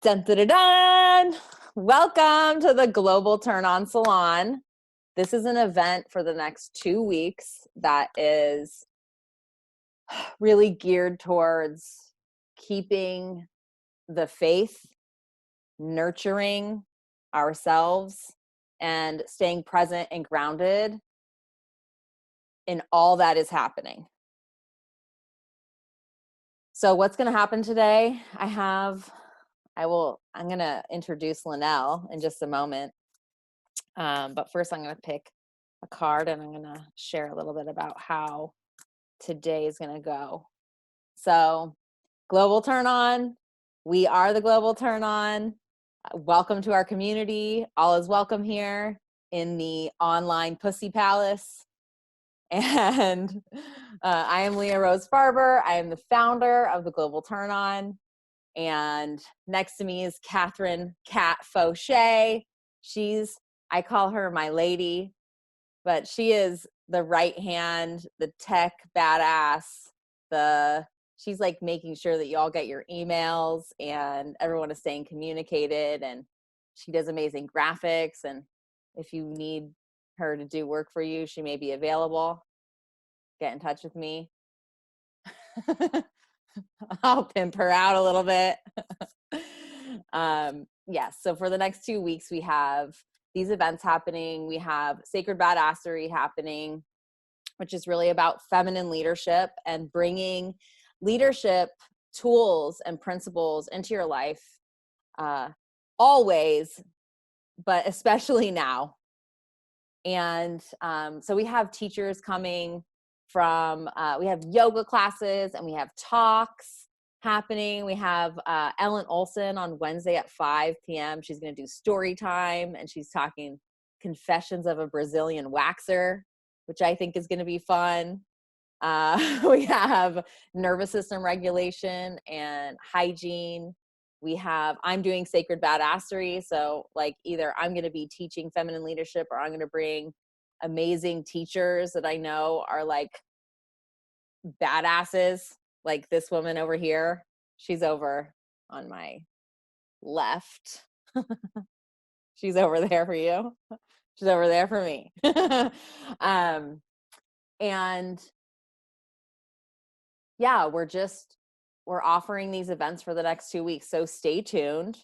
Dun, dun, dun, dun. Welcome to the Global Turn On Salon. This is an event for the next 2 weeks that is really geared towards keeping the faith, nurturing ourselves, and staying present and grounded in all that is happening. So what's going to happen today? I'm going to introduce Lynelle in just a moment. But first I'm going to pick a card and I'm going to share a little bit about how today is going to go. So Global Turn On. We are the Global Turn On. Welcome to our community. All is welcome here in the online Pussy Palace. And I am Leah Rose Farber. I am the founder of the Global Turn On. And next to me is Catherine Cat Fauché. I call her my lady, but she is the right hand, the tech badass. She's like making sure that you all get your emails and everyone is staying communicated, and she does amazing graphics. And if you need her to do work for you, she may be available. Get in touch with me. I'll pimp her out a little bit. Yes. So for the next 2 weeks, we have these events happening. We have Sacred Badassery happening, which is really about feminine leadership and bringing leadership tools and principles into your life, always, but especially now. And so we have teachers coming from, we have yoga classes and we have talks happening. We have Ellen Olson on Wednesday at 5 p.m. She's going to do story time, and she's talking Confessions of a Brazilian Waxer, which I think is going to be fun. We have nervous system regulation and hygiene. I'm doing Sacred Badassery. So like either I'm going to be teaching feminine leadership, or I'm going to bring amazing teachers that I know are like badasses. Like this woman over here, she's over on my left. She's over there for you. She's over there for me. And yeah, we're offering these events for the next 2 weeks. So stay tuned.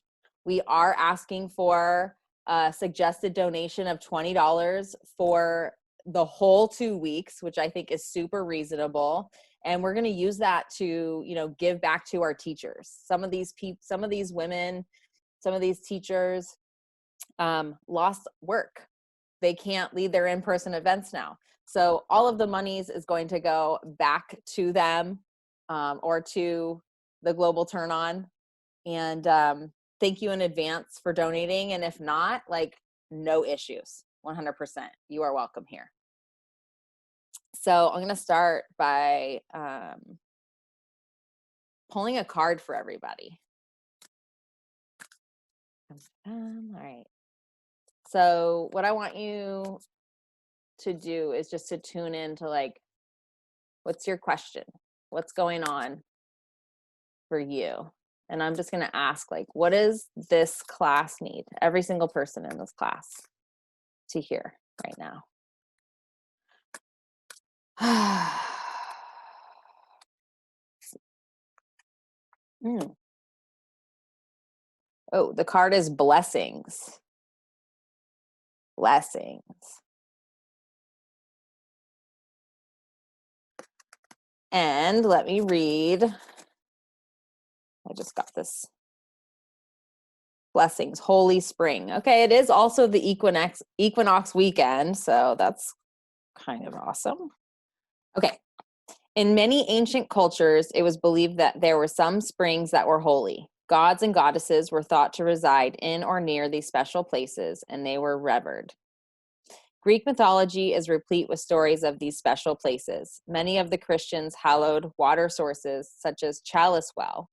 We are asking for a suggested donation of $20 for the whole 2 weeks, which I think is super reasonable. And we're going to use that to, give back to our teachers. Some of these women, some of these teachers lost work. They can't lead their in-person events now. So all of the monies is going to go back to them, or to the Global Turn On. And thank you in advance for donating. And if not, no issues, 100%. You are welcome here. So I'm going to start by pulling a card for everybody. All right. So what I want you to do is just to tune in to what's your question? What's going on for you? And I'm just going to ask, what does this class need? Every single person in this class to hear right now. Oh, the card is blessings. Blessings. And let me read. I just got this. Blessings, Holy Spring. Okay, it is also the equinox weekend, so that's kind of awesome. Okay. In many ancient cultures, it was believed that there were some springs that were holy. Gods and goddesses were thought to reside in or near these special places, and they were revered. Greek mythology is replete with stories of these special places. Many of the Christians hallowed water sources, such as Chalice Well,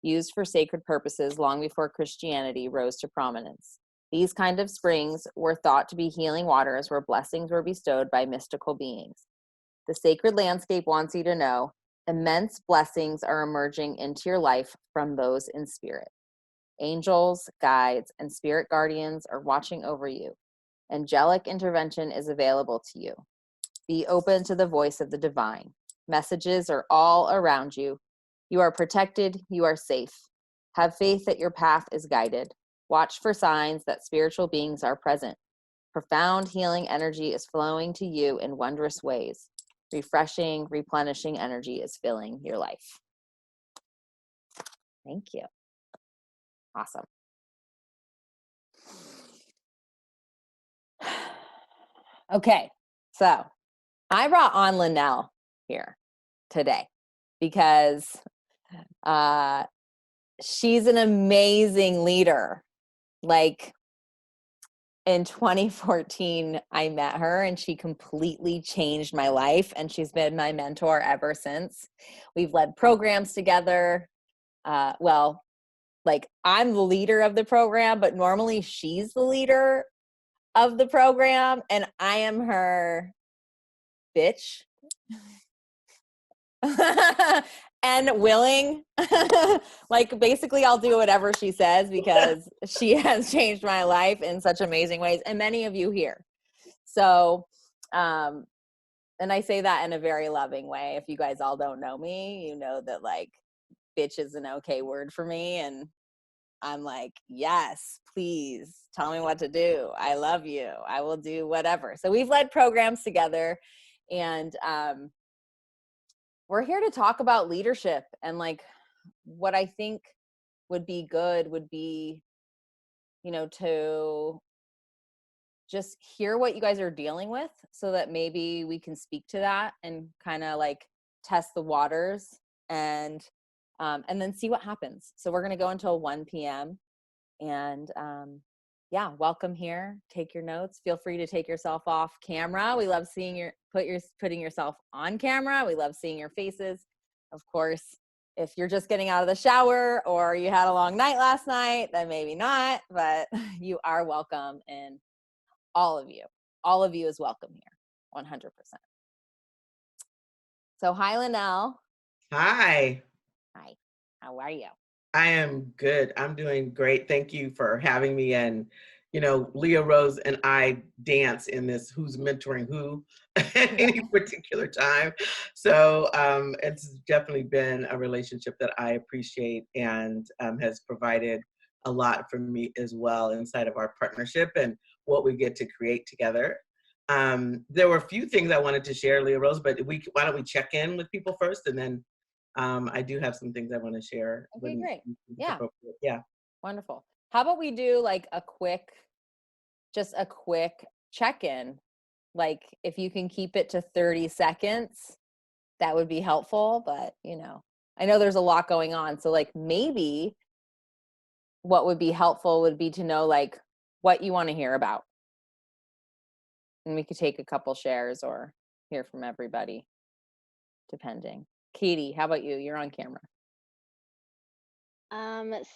used for sacred purposes long before Christianity rose to prominence. These kind of springs were thought to be healing waters where blessings were bestowed by mystical beings. The sacred landscape wants you to know immense blessings are emerging into your life from those in spirit. Angels, guides, and spirit guardians are watching over you. Angelic intervention is available to you. Be open to the voice of the divine. Messages are all around you. You are protected. You are safe. Have faith that your path is guided. Watch for signs that spiritual beings are present. Profound healing energy is flowing to you in wondrous ways. Refreshing, replenishing energy is filling your life. Thank you. Awesome. Okay, so I brought on Lynelle here today because she's an amazing leader. Like in 2014, I met her and she completely changed my life, and she's been my mentor ever since. We've led programs together. Well, like I'm the leader of the program, but normally she's the leader of the program and I am her bitch. And willing. Like basically I'll do whatever she says because she has changed my life in such amazing ways, and many of you here. So and I say that in a very loving way. If you guys all don't know me, you know that like bitch is an okay word for me, and I'm like, yes, please tell me what to do. I love you. I will do whatever. So we've led programs together, and we're here to talk about leadership, and like what I think would be good would be, you know, to just hear what you guys are dealing with so that maybe we can speak to that and kind of like test the waters and then see what happens. So we're going to go until 1 p.m. and yeah, welcome here. Take your notes. Feel free to take yourself off camera. We love seeing putting yourself on camera. We love seeing your faces. Of course, if you're just getting out of the shower or you had a long night last night, then maybe not, but you are welcome, and all of you is welcome here, 100%. So hi, Lynelle. Hi. Hi, how are you? I am good. I'm doing great. Thank you for having me. And, you know, Leah Rose and I dance in this who's mentoring who at any particular time. So it's definitely been a relationship that I appreciate and has provided a lot for me as well inside of our partnership and what we get to create together. There were a few things I wanted to share, Leah Rose, but why don't we check in with people first, and then I do have some things I want to share. Okay, great. Yeah. Yeah. Wonderful. How about we do like just a quick check-in? Like if you can keep it to 30 seconds, that would be helpful. But, you know, I know there's a lot going on. So like maybe what would be helpful would be to know like what you want to hear about. And we could take a couple shares or hear from everybody, depending. Katie, how about you? You're on camera.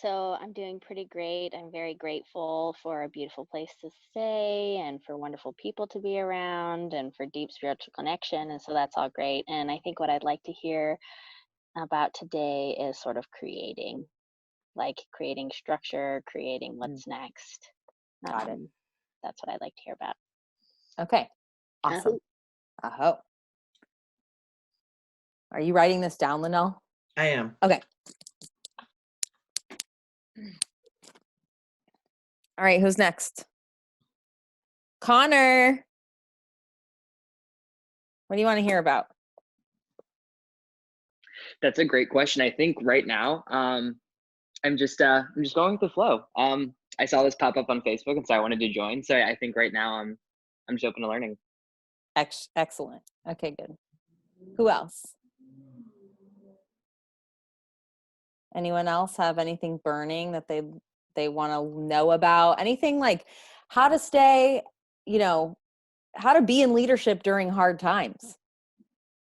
So I'm doing pretty great. I'm very grateful for a beautiful place to stay and for wonderful people to be around and for deep spiritual connection. And so that's all great. And I think what I'd like to hear about today is sort of creating structure, creating what's next. Got it. That's what I'd like to hear about. Okay. Awesome. Aho. Are you writing this down, Lynelle? I am. Okay. All right, who's next? Connor. What do you want to hear about? That's a great question. I think right now, I'm just going with the flow. I saw this pop up on Facebook, and so I wanted to join. So I think right now I'm just open to learning. Excellent. Okay, good. Who else? Anyone else have anything burning that they want to know about? Anything like how to stay, you know, how to be in leadership during hard times?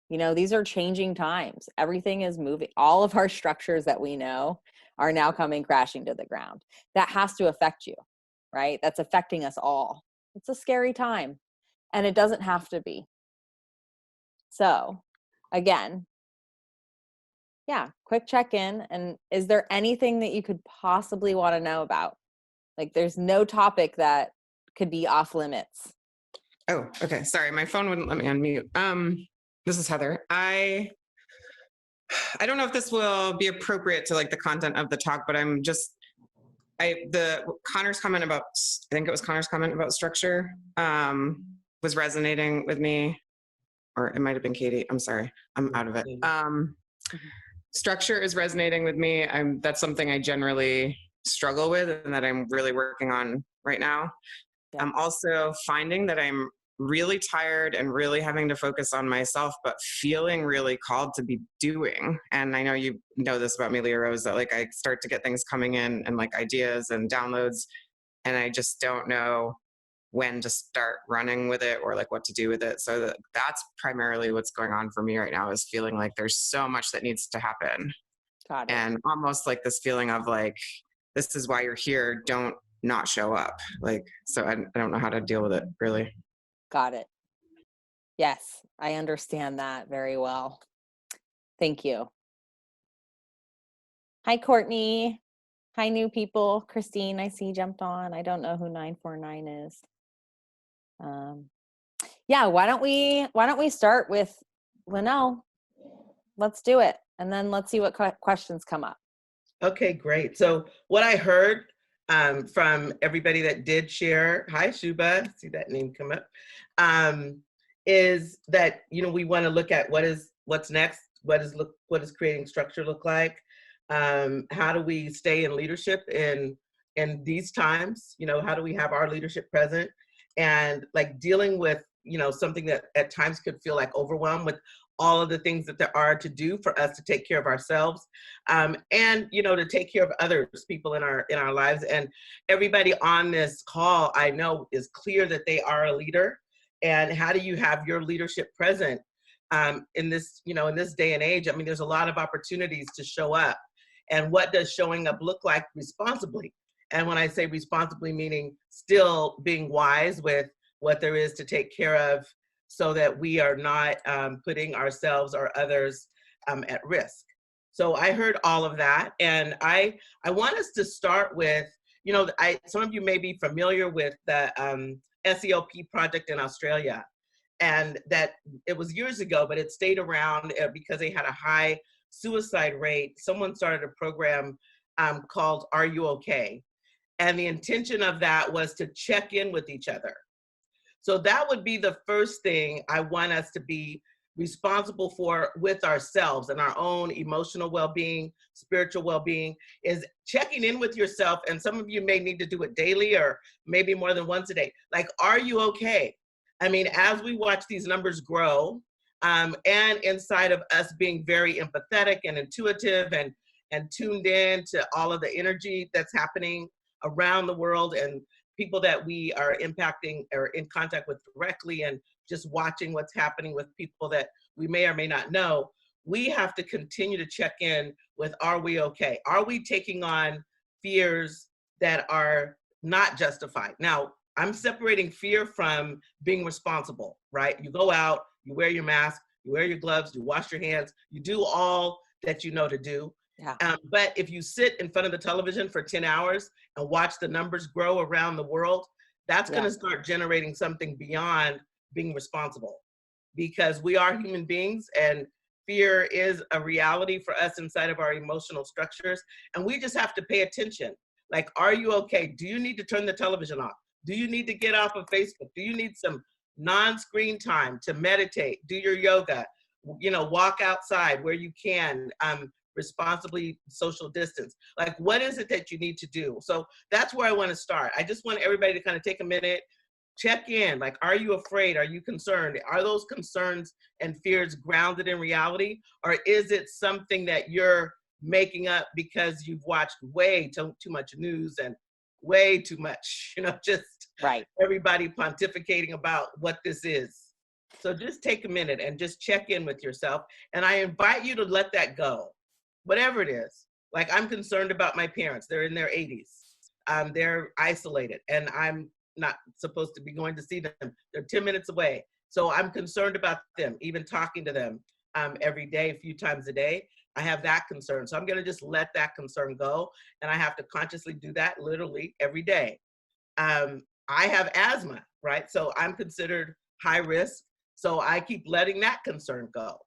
You know, these are changing times. Everything is moving. All of our structures that we know are now coming crashing to the ground. That has to affect you, right? That's affecting us all. It's a scary time, and it doesn't have to be. So, again, yeah, quick check-in. And is there anything that you could possibly want to know about? Like, there's no topic that could be off limits. Oh, okay. Sorry, my phone wouldn't let me unmute. This is Heather. I don't know if this will be appropriate to like the content of the talk, but Connor's comment about, I think it was Connor's comment about structure, was resonating with me, or it might have been Katie. I'm sorry, I'm out of it. Structure is resonating with me. That's something I generally struggle with and that I'm really working on right now. Yeah. I'm also finding that I'm really tired and really having to focus on myself, but feeling really called to be doing. And I know you know this about me, Leah Rose, that like I start to get things coming in and like ideas and downloads, and I just don't know when to start running with it or like what to do with it. So that's primarily what's going on for me right now, is feeling like there's so much that needs to happen. Got it. And almost like this feeling of like, this is why you're here, don't not show up. Like, so I don't know how to deal with it really. Got it. Yes, I understand that very well. Thank you. Hi, Courtney. Hi, new people. Christine, I see jumped on. I don't know who 949 is. Yeah, why don't we start with Lynell? Let's do it, and then let's see what questions come up. Okay, great. So what I heard from everybody that did share, hi Shuba, see that name come up, is that, you know, we want to look at what's next, what does creating structure look like, how do we stay in leadership in these times, you know, how do we have our leadership present, and like dealing with, you know, something that at times could feel like overwhelm with all of the things that there are to do for us to take care of ourselves, and, you know, to take care of others, people in our lives. And everybody on this call, I know, is clear that they are a leader. And how do you have your leadership present in this, you know, in this day and age? I mean, there's a lot of opportunities to show up. And what does showing up look like responsibly? And when I say responsibly, meaning still being wise with what there is to take care of, so that we are not putting ourselves or others at risk. So I heard all of that, and I want us to start with, you know, some of you may be familiar with the SELP project in Australia, and that it was years ago, but it stayed around because they had a high suicide rate. Someone started a program called Are You Okay? And the intention of that was to check in with each other. So that would be the first thing I want us to be responsible for with ourselves and our own emotional well-being, spiritual well-being, is checking in with yourself. And some of you may need to do it daily or maybe more than once a day. Like, are you okay? I mean, as we watch these numbers grow, and inside of us being very empathetic and intuitive and tuned in to all of the energy that's happening around the world, and people that we are impacting or in contact with directly, and just watching what's happening with people that we may or may not know, we have to continue to check in with, are we okay? Are we taking on fears that are not justified? Now, I'm separating fear from being responsible, right? You go out, you wear your mask, you wear your gloves, you wash your hands, you do all that you know to do. Yeah. But if you sit in front of the television for 10 hours and watch the numbers grow around the world, that's going to start generating something beyond being responsible, because we are human beings and fear is a reality for us inside of our emotional structures. And we just have to pay attention. Like, are you okay? Do you need to turn the television off? Do you need to get off of Facebook? Do you need some non-screen time to meditate, do your yoga, you know, walk outside where you can, responsibly social distance? Like, what is it that you need to do? So that's where I want to start. I just want everybody to kind of take a minute, check in. Like, are you afraid? Are you concerned? Are those concerns and fears grounded in reality? Or is it something that you're making up because you've watched way too much news and way too much, you know, just everybody pontificating about what this is? So just take a minute and just check in with yourself. And I invite you to let that go. Whatever it is. Like, I'm concerned about my parents. They're in their 80s. They're isolated, and I'm not supposed to be going to see them. They're 10 minutes away. So I'm concerned about them, even talking to them every day, a few times a day. I have that concern. So I'm going to just let that concern go. And I have to consciously do that literally every day. I have asthma, right? So I'm considered high risk. So I keep letting that concern go.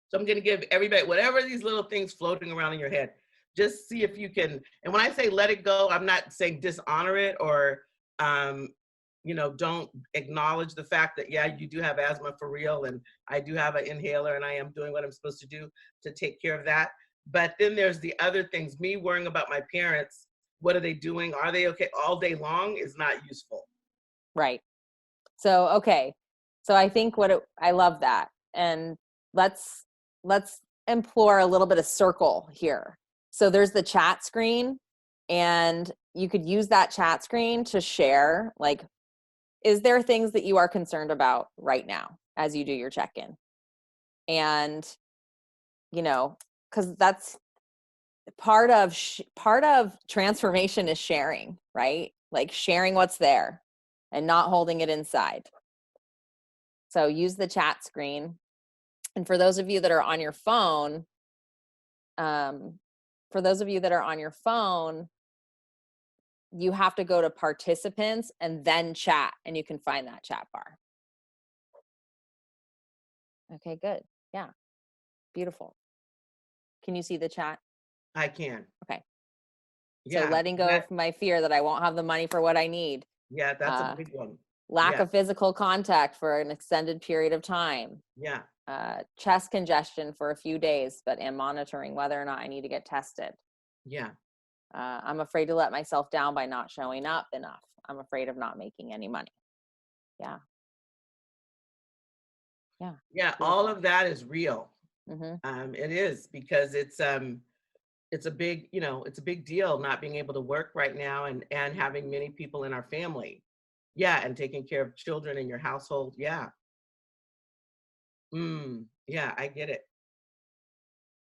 So I'm going to give everybody, whatever these little things floating around in your head, just see if you can. And when I say let it go, I'm not saying dishonor it or, don't acknowledge the fact that, yeah, you do have asthma for real. And I do have an inhaler and I am doing what I'm supposed to do to take care of that. But then there's the other things, me worrying about my parents. What are they doing? Are they okay? All day long is not useful. Right. So, okay. So I think I love that. And let's implore a little bit of circle here. So there's the chat screen, and you could use that chat screen to share, like, is there things that you are concerned about right now as you do your check-in? And, because that's part of transformation is sharing, right? Like sharing what's there and not holding it inside. So use the chat screen. And for those of you that are on your phone, you have to go to participants and then chat, and you can find that chat bar. Okay, good. Yeah. Beautiful. Can you see the chat? I can. Okay. Yeah. So letting go of my fear that I won't have the money for what I need. Yeah, that's a big one. Lack of physical contact for an extended period of time. Yeah. Chest congestion for a few days, but am monitoring whether or not I need to get tested. Yeah. I'm afraid to let myself down by not showing up enough. I'm afraid of not making any money. Yeah. Yeah. Yeah. Beautiful. All of that is real. Mm-hmm. It is, because it's a big, it's a big deal not being able to work right now and having many people in our family. Yeah. And taking care of children in your household. Yeah. Yeah, I get it.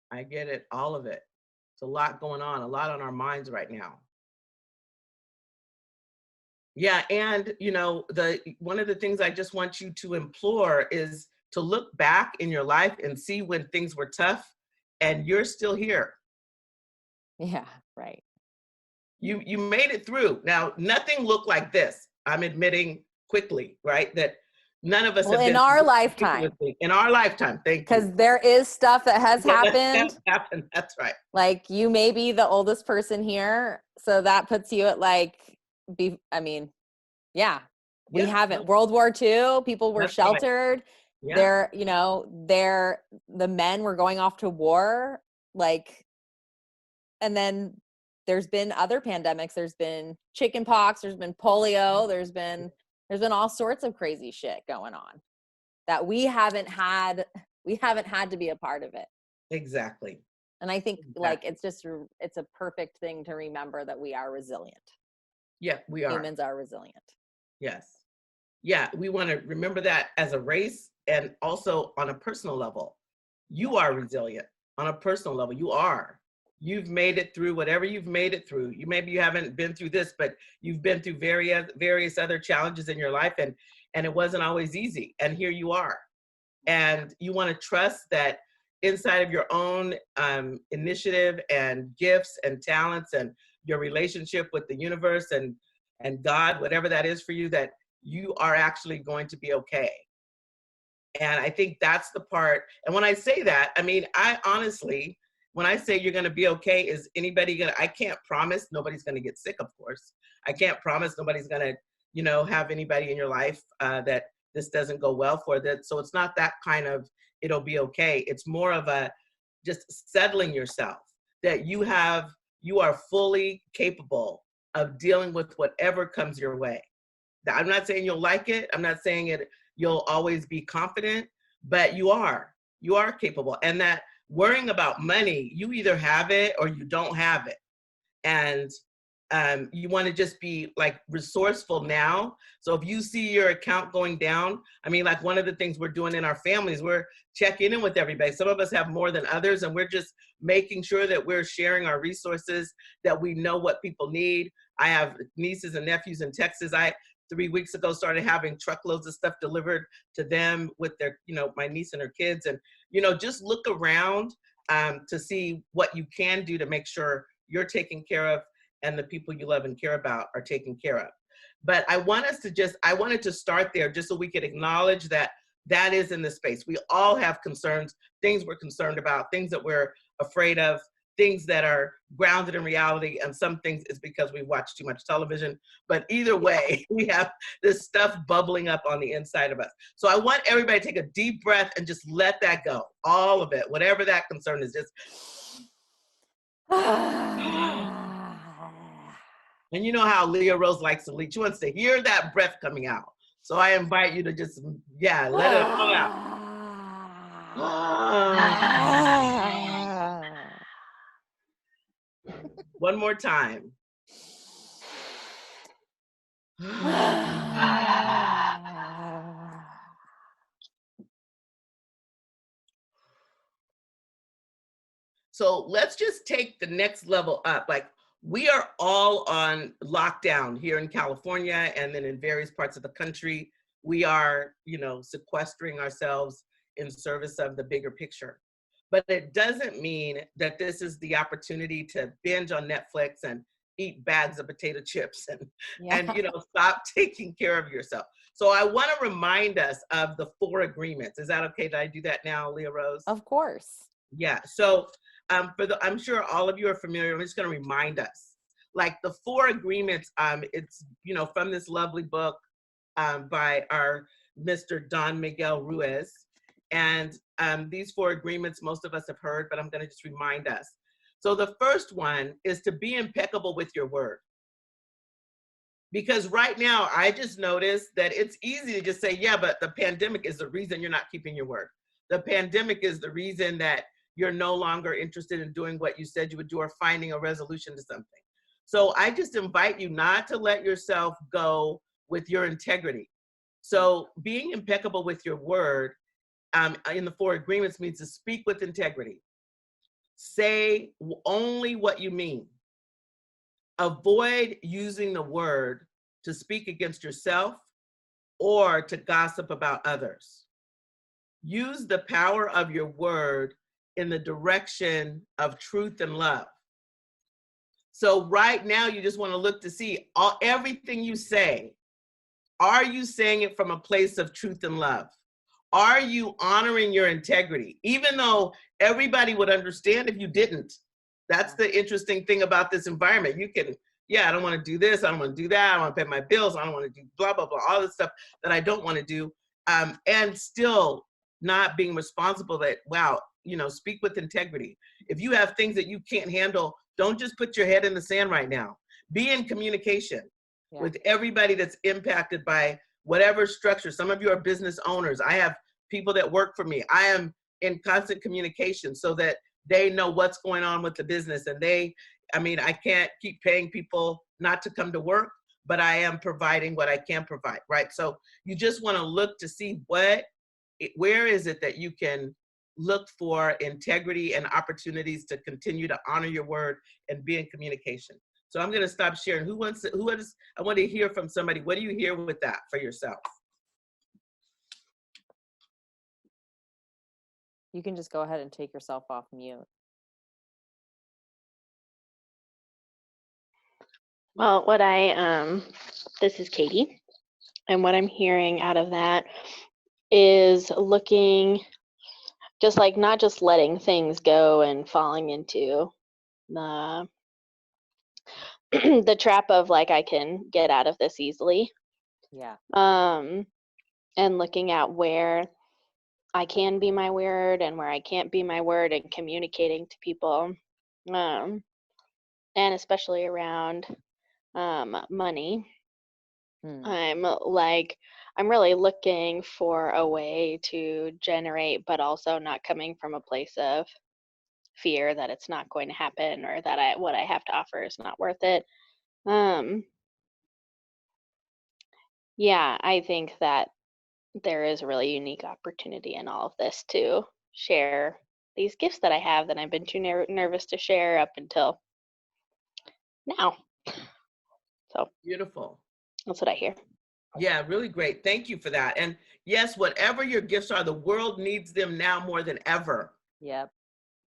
I get it. All of it. It's a lot going on, a lot on our minds right now. Yeah. And, one of the things I just want you to implore is to look back in your life and see when things were tough and you're still here. Yeah, right. You made it through. Now, nothing looked like this. I'm admitting quickly, right? That none of us have been in our lifetime. In our lifetime, thank you. Because there is stuff that has happened. That's right. Like, you may be the oldest person here, so that puts you at we haven't. World War II, people were sheltered. Right. Yeah. The men were going off to war, and then there's been other pandemics. There's been chicken pox, there's been polio, there's been all sorts of crazy shit going on that we haven't had to be a part of it. Exactly. And I think it's a perfect thing to remember that we are resilient. Yeah, we are. Humans are resilient. Yes. Yeah, we want to remember that as a race, and also on a personal level. You are resilient on a personal level. You are. You've made it through whatever you've made it through. You haven't been through this, but you've been through various other challenges in your life, and it wasn't always easy. And here you are. And you want to trust that inside of your own initiative and gifts and talents and your relationship with the universe and God, whatever that is for you, that you are actually going to be okay. And I think that's the part. And when I say that, I mean, I honestly, when I say you're going to be okay, is anybody going to, I can't promise nobody's going to get sick, of course. I can't promise nobody's going to, have anybody in your life that this doesn't go well for that. So it's not that kind of, it'll be okay. It's more of a just settling yourself that you are fully capable of dealing with whatever comes your way. I'm not saying you'll like it. I'm not saying you'll always be confident, but you are capable. And that worrying about money, you either have it or you don't have it. And you want to just be resourceful now. So if you see your account going down, I mean, one of the things we're doing in our families, we're checking in with everybody. Some of us have more than others, and we're just making sure that we're sharing our resources, that we know what people need. I have nieces and nephews in Texas. 3 weeks ago started having truckloads of stuff delivered to them with their, my niece and her kids. And, just look around to see what you can do to make sure you're taken care of and the people you love and care about are taken care of. But I wanted to start there just so we could acknowledge that that is in the space. We all have concerns, things we're concerned about, things that we're afraid of, things that are grounded in reality, and some things is because we watch too much television. But either way, we have this stuff bubbling up on the inside of us. So I want everybody to take a deep breath and just let that go, all of it, whatever that concern is, just. And you know how Leah Rose likes to lead. She wants to hear that breath coming out. So I invite you to just, let it all out. One more time. So let's just take the next level up. Like, we are all on lockdown here in California and then in various parts of the country. We are, sequestering ourselves in service of the bigger picture. But it doesn't mean that this is the opportunity to binge on Netflix and eat bags of potato chips and stop taking care of yourself. So I want to remind us of the 4 agreements. Is that okay? Did I do that now, Leah Rose? Of course. Yeah. So I'm sure all of you are familiar. I'm just going to remind us, like the 4 agreements. It's from this lovely book by our Mr. Don Miguel Ruiz, and these 4 agreements most of us have heard, but I'm going to just remind us. So the first one is to be impeccable with your word. Because right now, I just noticed that it's easy to just say, yeah, but the pandemic is the reason you're not keeping your word. The pandemic is the reason that you're no longer interested in doing what you said you would do or finding a resolution to something. So I just invite you not to let yourself go with your integrity. So being impeccable with your word in the 4 agreements means to speak with integrity. Say only what you mean. Avoid using the word to speak against yourself or to gossip about others. Use the power of your word in the direction of truth and love. So right now, you just want to look to see everything you say. Are you saying it from a place of truth and love? Are you honoring your integrity? Even though everybody would understand if you didn't. That's the interesting thing about this environment. You can, I don't want to do this. I don't want to do that. I don't want to pay my bills. I don't want to do blah, blah, blah, all this stuff that I don't want to do. And still not being responsible that, speak with integrity. If you have things that you can't handle, don't just put your head in the sand right now. Be in communication with everybody that's impacted by whatever structure. Some of you are business owners. I have people that work for me. I am in constant communication so that they know what's going on with the business. And I can't keep paying people not to come to work, but I am providing what I can provide, right? So you just want to look to see where is it that you can look for integrity and opportunities to continue to honor your word and be in communication. So I'm going to stop sharing. I want to hear from somebody. What do you hear with that for yourself? You can just go ahead and take yourself off mute. Well, this is Katie, and what I'm hearing out of that is looking just like not just letting things go and falling into the the trap of like I can get out of this easily. Yeah. And looking at where I can be my word and where I can't be my word and communicating to people. And especially around money. I'm really looking for a way to generate, but also not coming from a place of fear that it's not going to happen or that what I have to offer is not worth it. I think that there is a really unique opportunity in all of this to share these gifts that I have that I've been too nervous to share up until now. So beautiful. That's what I hear. Yeah, really great. Thank you for that. And yes, whatever your gifts are, the world needs them now more than ever. Yep.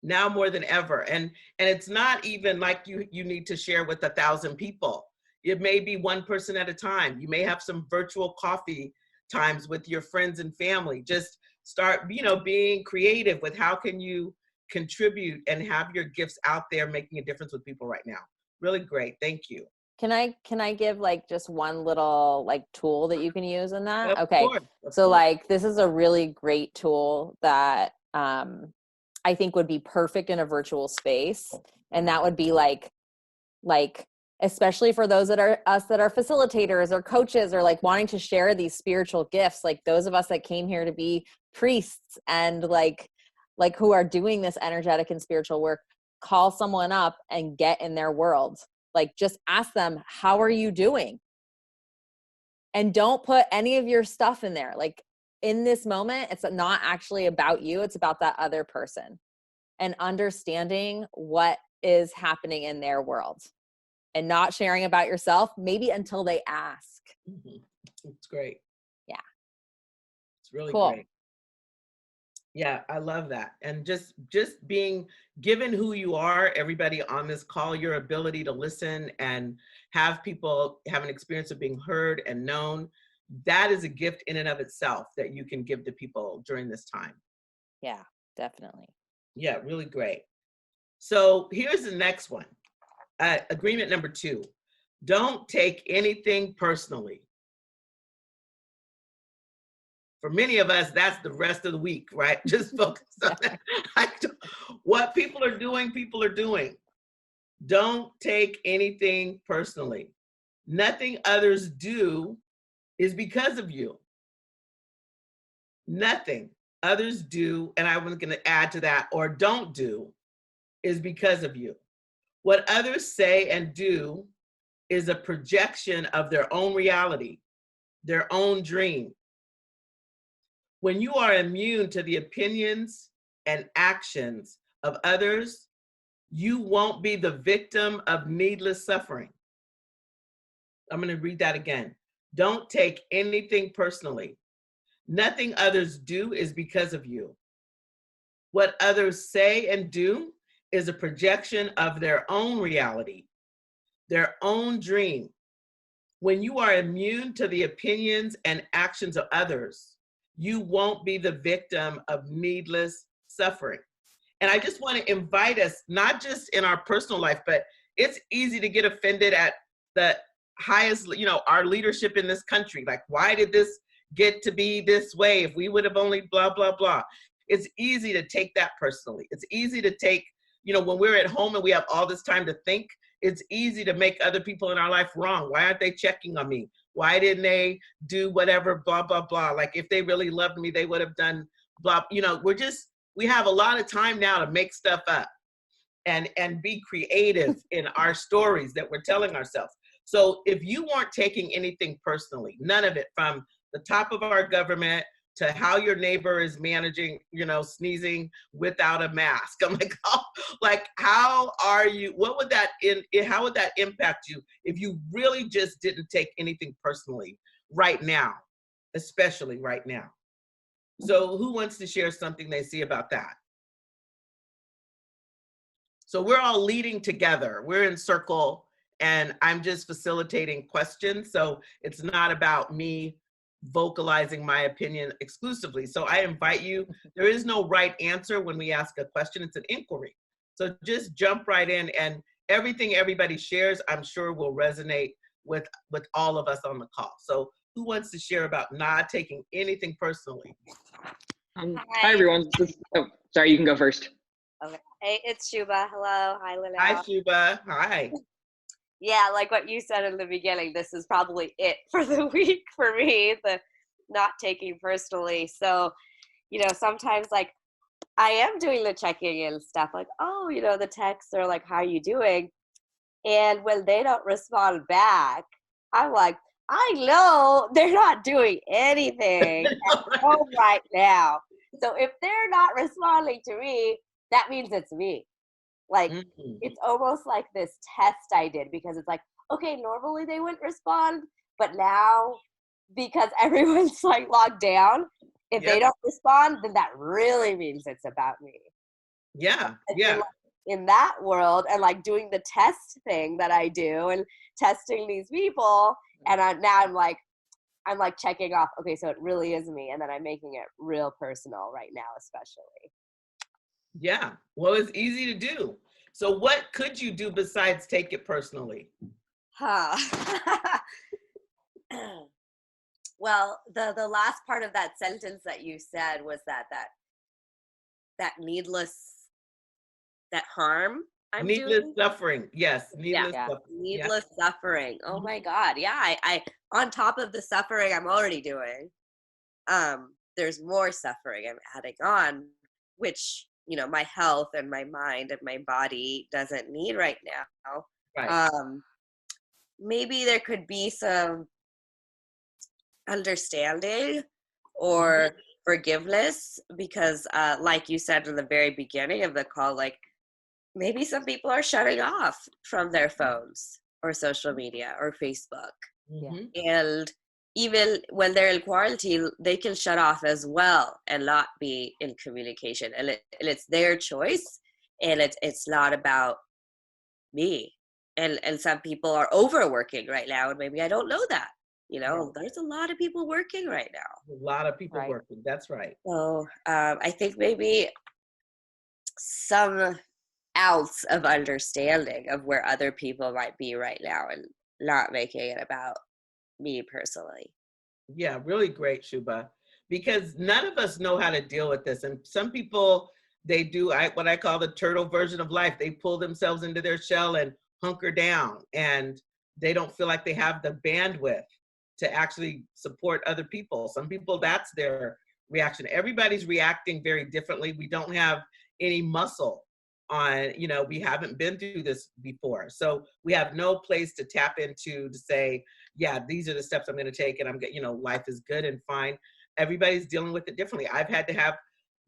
now more than ever. And it's not even like you need to share with 1,000 people. It may be one person at a time. You may have some virtual coffee times with your friends and family. Just start, being creative with how can you contribute and have your gifts out there making a difference with people right now. Really great. Thank you. Can I give like just one little like tool that you can use in that? Of Okay. course, of So course. like this is a really great tool that I think would be perfect in a virtual space. And that would be like especially for those that are facilitators or coaches or like wanting to share these spiritual gifts, like those of us that came here to be priests and like who are doing this energetic and spiritual work, call someone up and get in their world. Like just ask them, how are you doing? And don't put any of your stuff in there. Like in this moment, it's not actually about you. It's about that other person and understanding what is happening in their world and not sharing about yourself, maybe until they ask. It's great. Yeah. It's really cool. Great. Yeah, I love that. And just being given who you are, everybody on this call, your ability to listen and have people have an experience of being heard and known, that is a gift in and of itself that you can give to people during this time. Yeah, definitely. Yeah, really great. So here's the next one. Agreement number 2, don't take anything personally. For many of us, that's the rest of the week, right? Just focus on that. What people are doing, people are doing. Don't take anything personally. Nothing others do is because of you. Nothing others do, and I was going to add to that, or don't do, is because of you. What others say and do is a projection of their own reality, their own dream. When you are immune to the opinions and actions of others, you won't be the victim of needless suffering. I'm going to read that again. Don't take anything personally. Nothing others do is because of you. What others say and do is a projection of their own reality, their own dream. When you are immune to the opinions and actions of others, you won't be the victim of needless suffering. And I just want to invite us, not just in our personal life, but it's easy to get offended at the highest, our leadership in this country. Like, why did this get to be this way? If we would have only blah, blah, blah. It's easy to take that personally. It's easy to take, when we're at home and we have all this time to think, it's easy to make other people in our life wrong. Why aren't they checking on me? Why didn't they do whatever, blah, blah, blah? Like if they really loved me, they would have done blah. We have a lot of time now to make stuff up and be creative in our stories that we're telling ourselves. So if you weren't taking anything personally, none of it, from the top of our government to how your neighbor is managing, sneezing without a mask. I'm like, how are you? How would that impact you if you really just didn't take anything personally right now, especially right now? So who wants to share something they see about that? So we're all leading together. We're in circle and I'm just facilitating questions. So it's not about me vocalizing my opinion exclusively. So I invite you, there is no right answer when we ask a question, it's an inquiry. So just jump right in, and everything everybody shares, I'm sure will resonate with all of us on the call. So who wants to share about not taking anything personally? Hi everyone. Sorry, you can go first. Okay. Hey, it's Shuba. Hello. Hi, Lynelle. Hi, Shuba. Hi. Yeah, like what you said in the beginning, this is probably it for the week for me, the not taking personally. So, sometimes like I am doing the checking and stuff like, oh, the texts are like, how are you doing? And when they don't respond back, I'm like, I know they're not doing anything at home right now. So if they're not responding to me, that means it's me. Like, it's almost like this test I did, because it's like, okay, normally they wouldn't respond, but now because everyone's like locked down, if they don't respond, then that really means it's about me. Yeah, in, yeah. like, in that world, and like doing the test thing that I do and testing these people. And I'm like checking off, okay, so it really is me. And then I'm making it real personal right now, especially. Yeah. Well, it's easy to do. So what could you do besides take it personally? Huh. Well, the last part of that sentence that you said was that needless, that harm I'm Needless doing. suffering. Yes, needless Yeah. suffering. Yeah. Needless suffering. Oh my God. Yeah. I on top of the suffering I'm already doing, there's more suffering I'm adding on, which, you know, my health and my mind and my body doesn't need right now. Right. Maybe there could be some understanding or forgiveness, because like you said in the very beginning of the call, like maybe some people are shutting off from their phones or social media or Facebook. Mhm. And even when they're in quarantine, they can shut off as well and not be in communication. And it's their choice, and it's not about me. And some people are overworking right now, and maybe I don't know that. You know, there's a lot of people working right now. A lot of people Right. working. That's right. So I think maybe some ounce of understanding of where other people might be right now, and not making it about me personally. Yeah, really great, Shuba. Because none of us know how to deal with this. And some people, they do what I call the turtle version of life. They pull themselves into their shell and hunker down, and they don't feel like they have the bandwidth to actually support other people. Some people, that's their reaction. Everybody's reacting very differently. We don't have any muscle on, you know, we haven't been through this before. So we have no place to tap into to say, yeah, these are the steps I'm going to take, and I'm getting, you know, life is good and fine. Everybody's dealing with it differently. I've had to have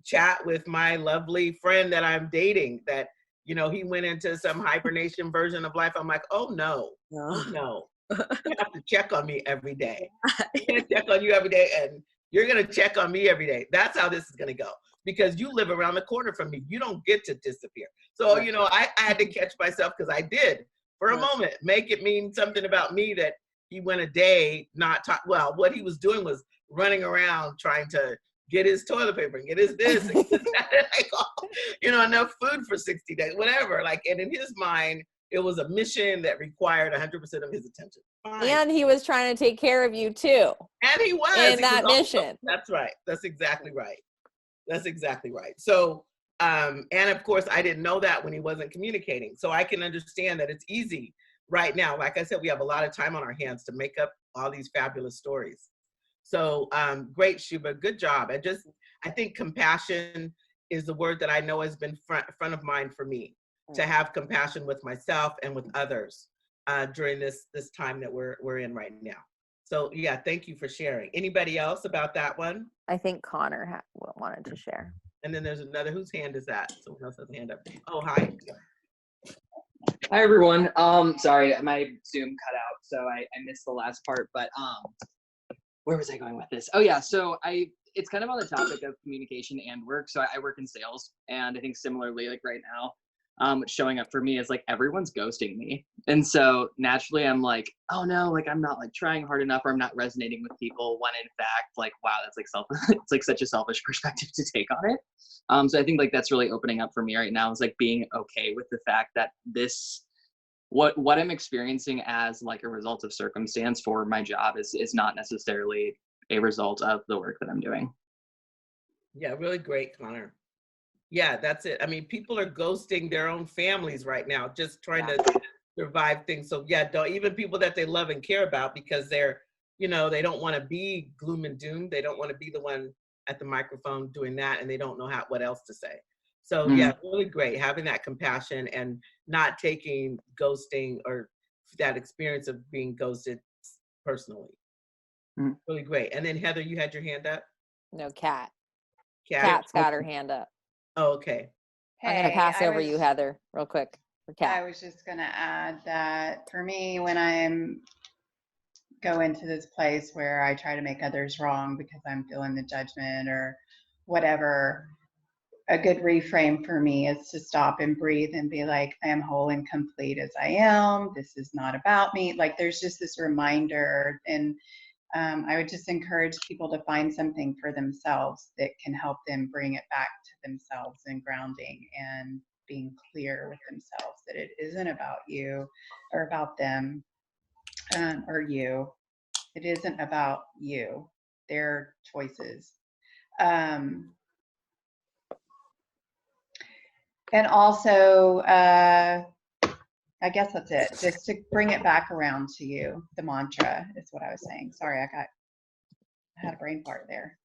chat with my lovely friend that I'm dating that, you know, he went into some hibernation version of life. I'm like, oh no, oh no. You have to check on me every day. I'm going to check on you every day, and you're going to check on me every day. That's how this is going to go, because you live around the corner from me. You don't get to disappear. So, you know, I had to catch myself, because I did for a moment make it mean something about me that he went a day not talk. Well, what he was doing was running around trying to get his toilet paper and get his this and get his that, like, oh, you know, enough food for 60 days, whatever. Like, and in his mind, it was a mission that required 100% of his attention. Fine. And he was trying to take care of you too. And he was. In He that was also, mission. that's right. That's exactly right. That's exactly right. So, and of course, I didn't know that when he wasn't communicating. So I can understand that it's easy right now. Like I said, we have a lot of time on our hands to make up all these fabulous stories. So great, Shuba. Good job. I think compassion is the word that I know has been front of mind for me, to have compassion with myself and with others during this time that we're in right now. So yeah, thank you for sharing. Anybody else about that one? I think Connor wanted to share. And then there's another, whose hand is that? Someone else has a hand up. Oh, hi. Hi everyone. Sorry, my Zoom cut out, so I missed the last part. But where was I going with this? Oh yeah, so it's kind of on the topic of communication and work. So I work in sales, and I think similarly, like right now, what's showing up for me is like everyone's ghosting me, and so naturally I'm like, oh no, like I'm not like trying hard enough, or I'm not resonating with people. When in fact, like wow, that's like it's like such a selfish perspective to take on it. So I think like that's really opening up for me right now, is like being okay with the fact that what I'm experiencing as like a result of circumstance for my job is not necessarily a result of the work that I'm doing. Yeah, really great, Connor. Yeah, that's it. I mean, people are ghosting their own families right now, just trying to survive things. So yeah, even people that they love and care about, because they're, you know, they don't want to be gloom and doom. They don't want to be the one at the microphone doing that, and they don't know what else to say. So yeah, really great having that compassion and not taking ghosting or that experience of being ghosted personally. Really great. And then Heather, you had your hand up? No, Kat. Kat? Kat's got her hand up. Oh, okay. I'm going to pass over you, Heather, real quick for Kat. I was just going to add that for me, when I'm go into this place where I try to make others wrong because I'm feeling the judgment or whatever, a good reframe for me is to stop and breathe and be like, I am whole and complete as I am. This is not about me. Like there's just this reminder. And I would just encourage people to find something for themselves that can help them bring it back to themselves and grounding and being clear with themselves that it isn't about you or about them or you. It isn't about you, their choices. And also, I guess that's it. Just to bring it back around to you. The mantra is what I was saying. Sorry, I had a brain fart there.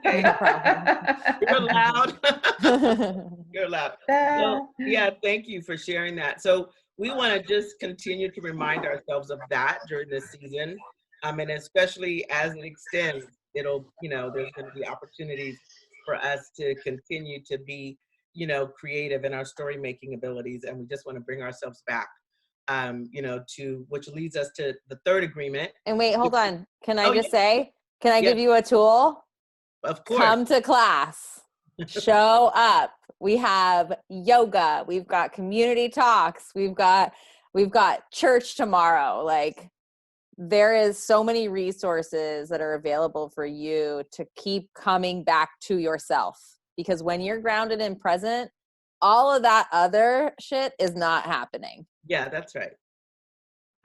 No problem. You're allowed. You're allowed. So, yeah, thank you for sharing that. So we want to just continue to remind ourselves of that during this season. And especially as it extends, it'll, there's going to be opportunities for us to continue to be, creative in our story making abilities. And we just want to bring ourselves back, to, which leads us to the third agreement. And wait, hold on. Can I just yeah. say, can I give you a tool? Of course. Come to class. Show up. We have yoga. We've got community talks. We've got church tomorrow. Like there is so many resources that are available for you to keep coming back to yourself. Because when you're grounded and present, all of that other shit is not happening. Yeah, that's right.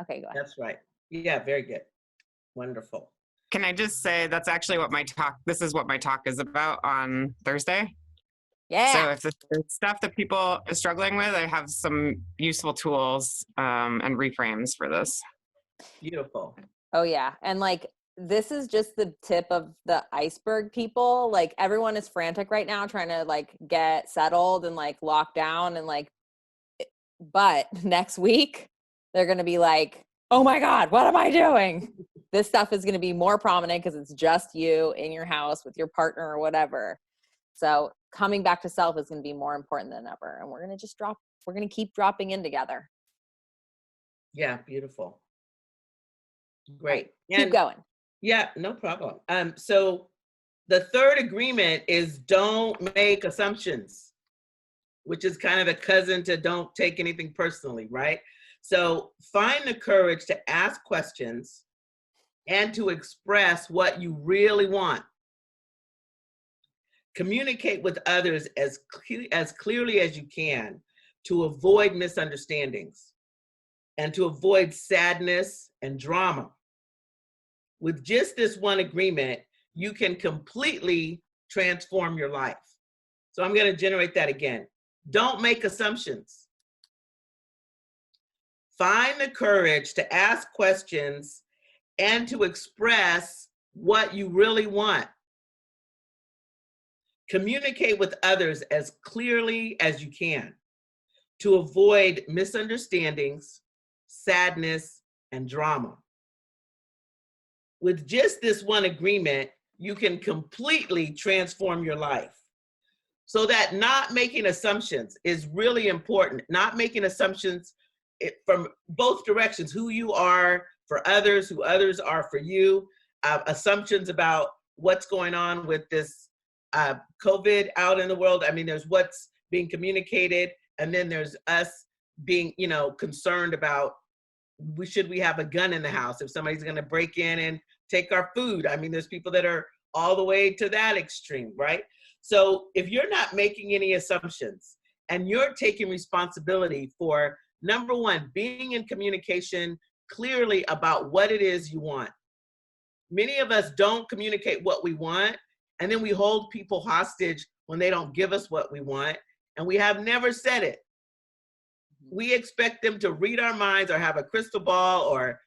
Okay, go ahead. That's right. Yeah, very good. Wonderful. Can I just say that's actually what this is what my talk is about on Thursday. Yeah. So if the stuff that people are struggling with, I have some useful tools and reframes for this. Beautiful. Oh yeah. And like, this is just the tip of the iceberg, people. Like everyone is frantic right now trying to like get settled and like lock down and like, but next week they're going to be like, oh my God, what am I doing? This stuff is going to be more prominent because it's just you in your house with your partner or whatever. So coming back to self is going to be more important than ever. And we're going to keep dropping in together. Yeah, beautiful. Great. Keep going. Yeah, no problem. So the third agreement is don't make assumptions, which is kind of a cousin to don't take anything personally, right? So find the courage to ask questions and to express what you really want. Communicate with others as clearly as you can to avoid misunderstandings and to avoid sadness and drama. With just this one agreement, you can completely transform your life. So I'm going to generate that again. Don't make assumptions. Find the courage to ask questions and to express what you really want. Communicate with others as clearly as you can to avoid misunderstandings, sadness, and drama. With just this one agreement, you can completely transform your life. So that not making assumptions is really important. Not making assumptions from both directions, who you are for others, who others are for you, assumptions about what's going on with this COVID out in the world. I mean, there's what's being communicated, and then there's us being, concerned about should we have a gun in the house if somebody's going to break in and take our food. I mean, there's people that are all the way to that extreme, right? So if you're not making any assumptions and you're taking responsibility for, number one, being in communication clearly about what it is you want. Many of us don't communicate what we want, and then we hold people hostage when they don't give us what we want, and we have never said it. We expect them to read our minds or have a crystal ball or,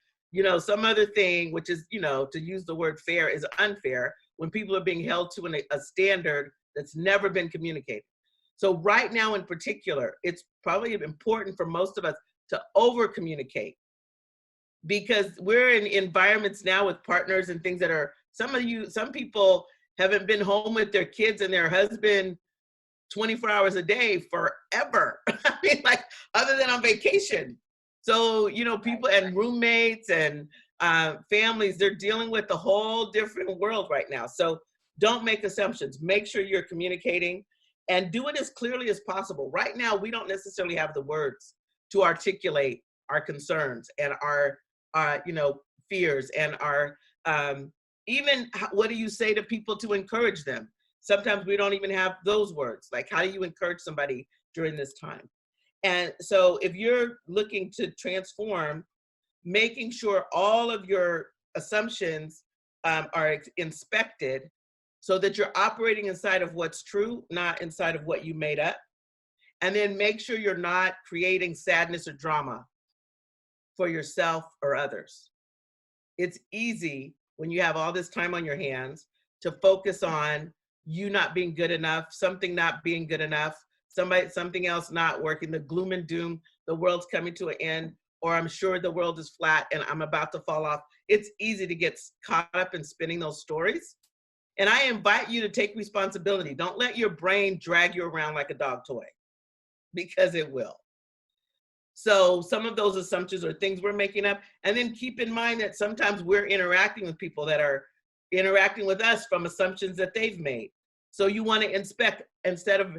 some other thing, which is, to use the word fair is unfair when people are being held to a standard that's never been communicated. So right now in particular, it's probably important for most of us to over communicate, because we're in environments now with partners and things that are, some people haven't been home with their kids and their husband 24 hours a day forever. I mean, like, other than on vacation. So, people and roommates and families, they're dealing with a whole different world right now. So don't make assumptions. Make sure you're communicating and do it as clearly as possible. Right now, we don't necessarily have the words to articulate our concerns and our, fears and our, what do you say to people to encourage them? Sometimes we don't even have those words. Like, how do you encourage somebody during this time? And so if you're looking to transform, making sure all of your assumptions are inspected so that you're operating inside of what's true, not inside of what you made up. And then make sure you're not creating sadness or drama for yourself or others. It's easy when you have all this time on your hands to focus on you not being good enough, something not being good enough, something else not working, the gloom and doom, the world's coming to an end, or I'm sure the world is flat and I'm about to fall off. It's easy to get caught up in spinning those stories. And I invite you to take responsibility. Don't let your brain drag you around like a dog toy, because it will. So some of those assumptions are things we're making up. And then keep in mind that sometimes we're interacting with people that are interacting with us from assumptions that they've made. So you want to inspect instead of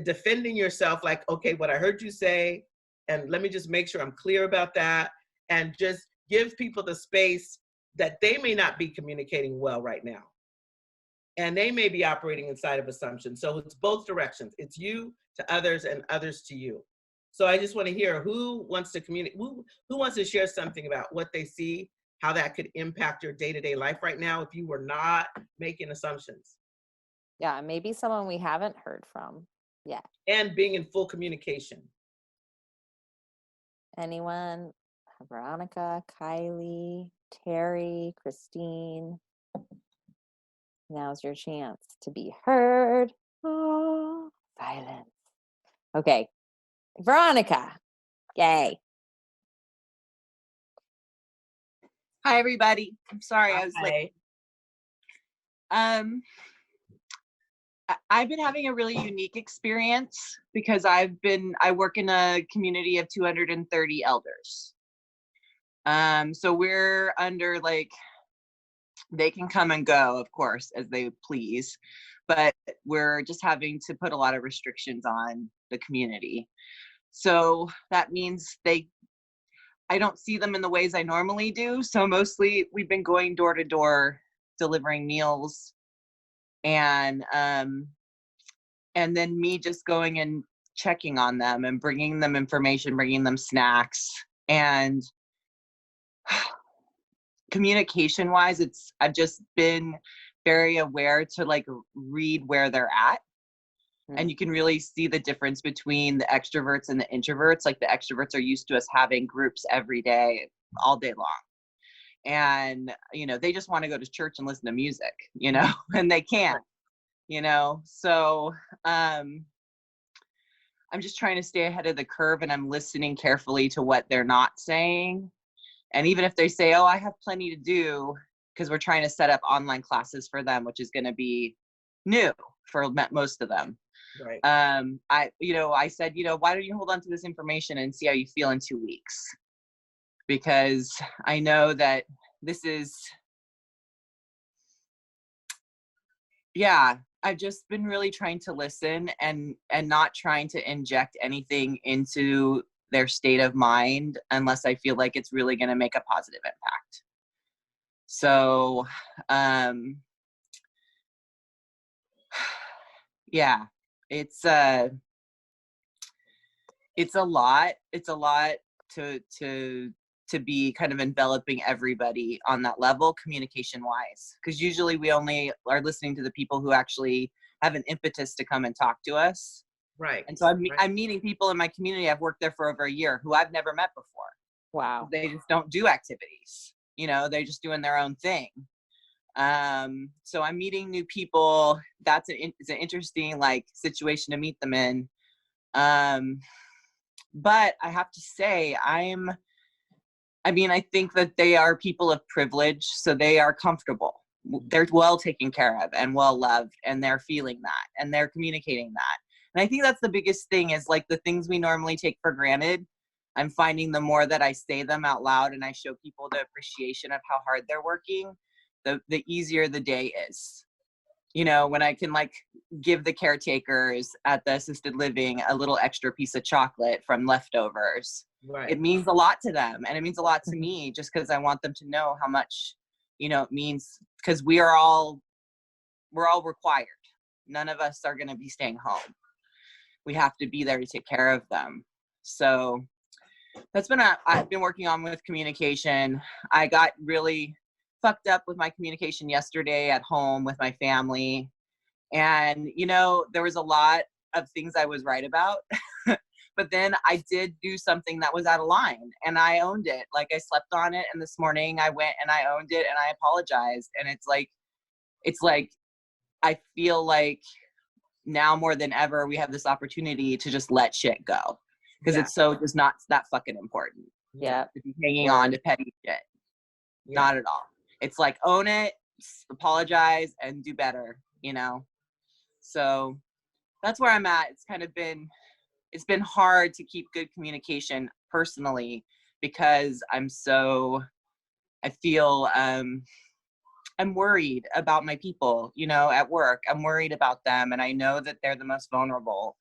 defending yourself like, okay, what I heard you say, and let me just make sure I'm clear about that, and just give people the space that they may not be communicating well right now. And they may be operating inside of assumptions. So it's both directions. It's you to others and others to you. So I just want to hear who wants to communicate, who wants to share something about what they see, how that could impact your day-to-day life right now if you were not making assumptions. Yeah, maybe someone we haven't heard from yet. And being in full communication. Anyone? Veronica, Kylie, Terry, Christine. Now's your chance to be heard. Oh, silence. Okay. Veronica. Yay. Hi, everybody. I'm sorry I was late. I've been having a really unique experience because I work in a community of 230 elders. So we're under they can come and go, of course, as they please, but we're just having to put a lot of restrictions on the community. So that means I don't see them in the ways I normally do. So mostly we've been going door to door, delivering meals, and then me just going and checking on them and bringing them information, bringing them snacks. And communication wise, I've just been very aware to read where they're at. And you can really see the difference between the extroverts and the introverts. Like the extroverts are used to us having groups every day, all day long. And, they just want to go to church and listen to music, and they can't, So I'm just trying to stay ahead of the curve, and I'm listening carefully to what they're not saying. And even if they say, oh, I have plenty to do, because we're trying to set up online classes for them, which is going to be new for most of them. Right. I said, why don't you hold on to this information and see how you feel in 2 weeks? Because I know that this is, I've just been really trying to listen and not trying to inject anything into their state of mind unless I feel like it's really going to make a positive impact. So, it's a lot. It's a lot to be kind of enveloping everybody on that level, communication wise, because usually we only are listening to the people who actually have an impetus to come and talk to us. Right. And so I'm meeting people in my community. I've worked there for over a year who I've never met before. Wow. They just don't do activities. They're just doing their own thing. So I'm meeting new people. It's an interesting situation to meet them in. But I have to say, I think that they are people of privilege, so they are comfortable. They're well taken care of and well loved, and they're feeling that and they're communicating that. And I think that's the biggest thing is the things we normally take for granted. I'm finding the more that I say them out loud and I show people the appreciation of how hard they're working, the easier the day is. you know, when I can like give the caretakers at the assisted living a little extra piece of chocolate from leftovers, Right. it means a lot to them. And it means a lot to me just because I want them to know how much, you know, it means, because we're all required. None of us are going to be staying home. We have to be there to take care of them. So that's been I've been working on with communication. I got really fucked up with my communication yesterday at home with my family. And, you know, there was a lot of things I was right about, but then I did do something that was out of line and I owned it. Like I slept on it. And this morning I went and I owned it and I apologized. And it's like, I feel like now more than ever, we have this opportunity to just let shit go. Because it's so just not that fucking important. Yeah. To be hanging on to petty shit. Yeah. Not at all. It's like own it, apologize, and do better, you know? So that's where I'm at. It's been hard to keep good communication personally because I feel I'm worried about my people, you know, at work. I'm worried about them and I know that they're the most vulnerable.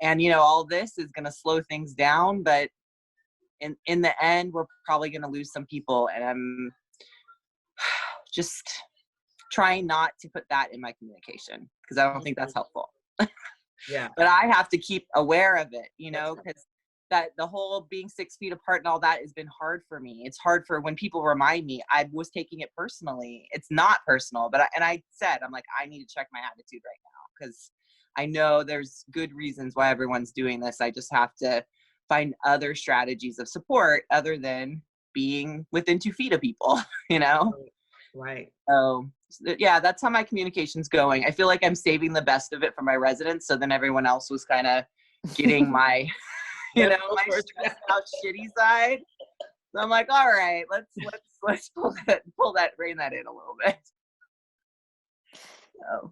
And, you know, all this is going to slow things down, but in the end, we're probably going to lose some people. And I'm just trying not to put that in my communication because I don't think that's helpful. Yeah. But I have to keep aware of it, you know, because that the whole being 6 feet apart and all that has been hard for me. It's hard for when people remind me. I was taking it personally. It's not personal, but I said, I'm like, I need to check my attitude right now because I know there's good reasons why everyone's doing this. I just have to find other strategies of support other than being within 2 feet of people, you know? Right. So yeah, that's how my communication's going. I feel like I'm saving the best of it for my residents. So then everyone else was kind of getting my, you know, my stressed out shitty side. So I'm like, all right, let's rein that in a little bit. So